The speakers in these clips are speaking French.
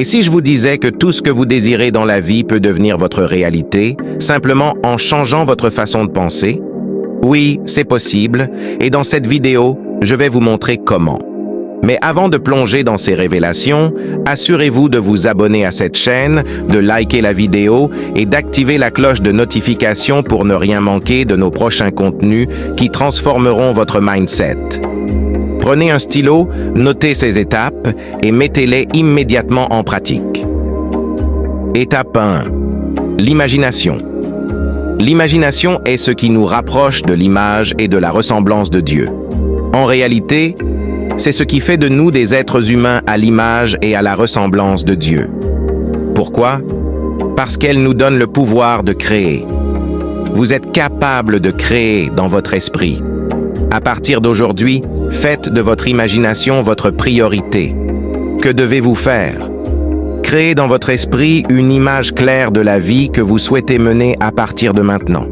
Et si je vous disais que tout ce que vous désirez dans la vie peut devenir votre réalité, simplement en changeant votre façon de penser? Oui, c'est possible, et dans cette vidéo, je vais vous montrer comment. Mais avant de plonger dans ces révélations, assurez-vous de vous abonner à cette chaîne, de liker la vidéo et d'activer la cloche de notification pour ne rien manquer de nos prochains contenus qui transformeront votre mindset. Prenez un stylo, notez ces étapes et mettez-les immédiatement en pratique. Étape 1. L'imagination. L'imagination est ce qui nous rapproche de l'image et de la ressemblance de Dieu. En réalité, c'est ce qui fait de nous des êtres humains à l'image et à la ressemblance de Dieu. Pourquoi? Parce qu'elle nous donne le pouvoir de créer. Vous êtes capable de créer dans votre esprit. À partir d'aujourd'hui, faites de votre imagination votre priorité. Que devez-vous faire? Créez dans votre esprit une image claire de la vie que vous souhaitez mener à partir de maintenant.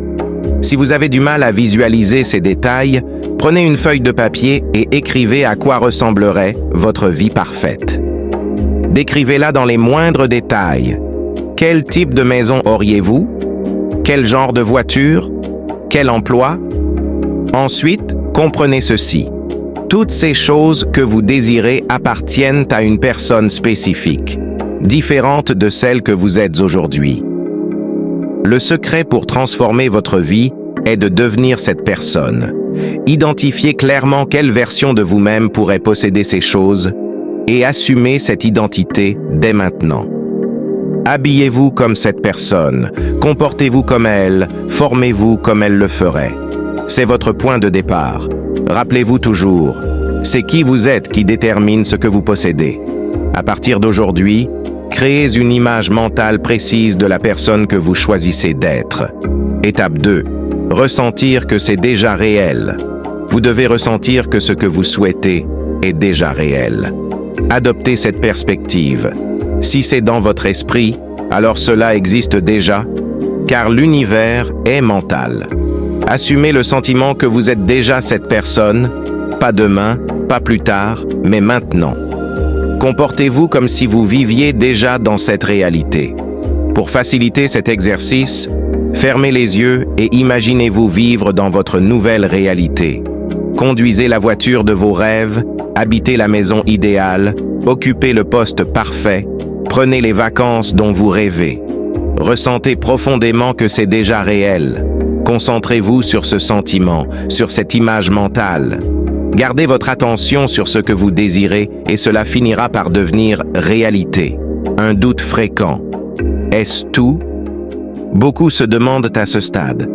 Si vous avez du mal à visualiser ces détails, prenez une feuille de papier et écrivez à quoi ressemblerait votre vie parfaite. Décrivez-la dans les moindres détails. Quel type de maison auriez-vous? Quel genre de voiture? Quel emploi? Ensuite, comprenez ceci. Toutes ces choses que vous désirez appartiennent à une personne spécifique, différente de celle que vous êtes aujourd'hui. Le secret pour transformer votre vie est de devenir cette personne. Identifiez clairement quelle version de vous-même pourrait posséder ces choses et assumez cette identité dès maintenant. Habillez-vous comme cette personne, comportez-vous comme elle, formez-vous comme elle le ferait. C'est votre point de départ. Rappelez-vous toujours, c'est qui vous êtes qui détermine ce que vous possédez. À partir d'aujourd'hui, créez une image mentale précise de la personne que vous choisissez d'être. Étape 2. Ressentir que c'est déjà réel. Vous devez ressentir que ce que vous souhaitez est déjà réel. Adoptez cette perspective. Si c'est dans votre esprit, alors cela existe déjà, car l'univers est mental. Assumez le sentiment que vous êtes déjà cette personne, pas demain, pas plus tard, mais maintenant. Comportez-vous comme si vous viviez déjà dans cette réalité. Pour faciliter cet exercice, fermez les yeux et imaginez-vous vivre dans votre nouvelle réalité. Conduisez la voiture de vos rêves, habitez la maison idéale, occupez le poste parfait, prenez les vacances dont vous rêvez. Ressentez profondément que c'est déjà réel. Concentrez-vous sur ce sentiment, sur cette image mentale. Gardez votre attention sur ce que vous désirez et cela finira par devenir réalité. Un doute fréquent. Est-ce tout? Beaucoup se demandent à ce stade.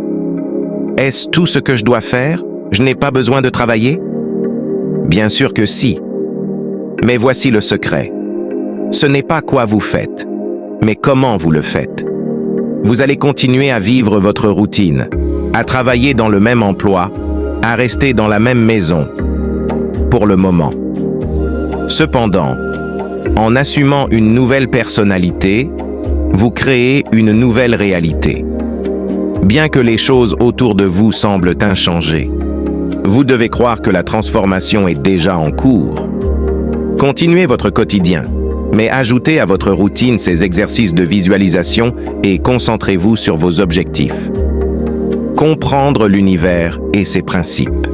Est-ce tout ce que je dois faire? Je n'ai pas besoin de travailler? Bien sûr que si. Mais voici le secret. Ce n'est pas quoi vous faites, mais comment vous le faites. Vous allez continuer à vivre votre routine, à travailler dans le même emploi, à rester dans la même maison, pour le moment. Cependant, en assumant une nouvelle personnalité, vous créez une nouvelle réalité. Bien que les choses autour de vous semblent inchangées, vous devez croire que la transformation est déjà en cours. Continuez votre quotidien, mais ajoutez à votre routine ces exercices de visualisation et concentrez-vous sur vos objectifs. Comprendre l'univers et ses principes.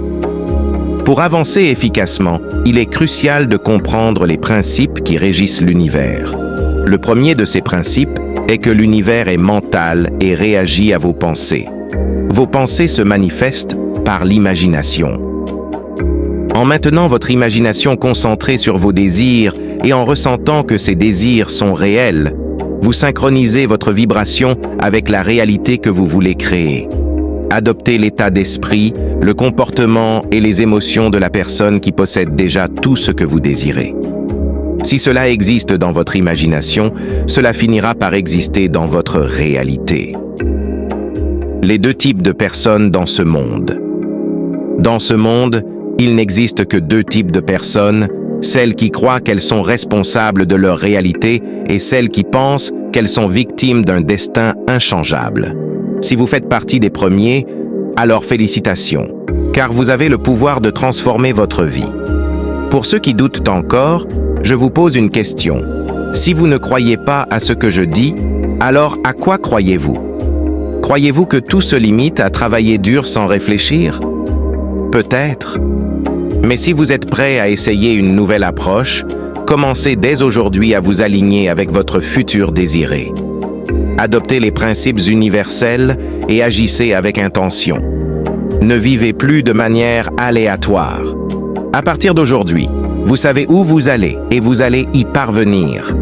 Pour avancer efficacement, il est crucial de comprendre les principes qui régissent l'univers. Le premier de ces principes est que l'univers est mental et réagit à vos pensées. Vos pensées se manifestent par l'imagination. En maintenant votre imagination concentrée sur vos désirs et en ressentant que ces désirs sont réels, vous synchronisez votre vibration avec la réalité que vous voulez créer. Adoptez l'état d'esprit, le comportement et les émotions de la personne qui possède déjà tout ce que vous désirez. Si cela existe dans votre imagination, cela finira par exister dans votre réalité. Les deux types de personnes dans ce monde. Dans ce monde, il n'existe que deux types de personnes, celles qui croient qu'elles sont responsables de leur réalité et celles qui pensent qu'elles sont victimes d'un destin inchangeable. Si vous faites partie des premiers, alors félicitations, car vous avez le pouvoir de transformer votre vie. Pour ceux qui doutent encore, je vous pose une question. Si vous ne croyez pas à ce que je dis, alors à quoi croyez-vous? Croyez-vous que tout se limite à travailler dur sans réfléchir? Peut-être. Mais si vous êtes prêt à essayer une nouvelle approche, commencez dès aujourd'hui à vous aligner avec votre futur désiré. Adoptez les principes universels et agissez avec intention. Ne vivez plus de manière aléatoire. À partir d'aujourd'hui, vous savez où vous allez et vous allez y parvenir.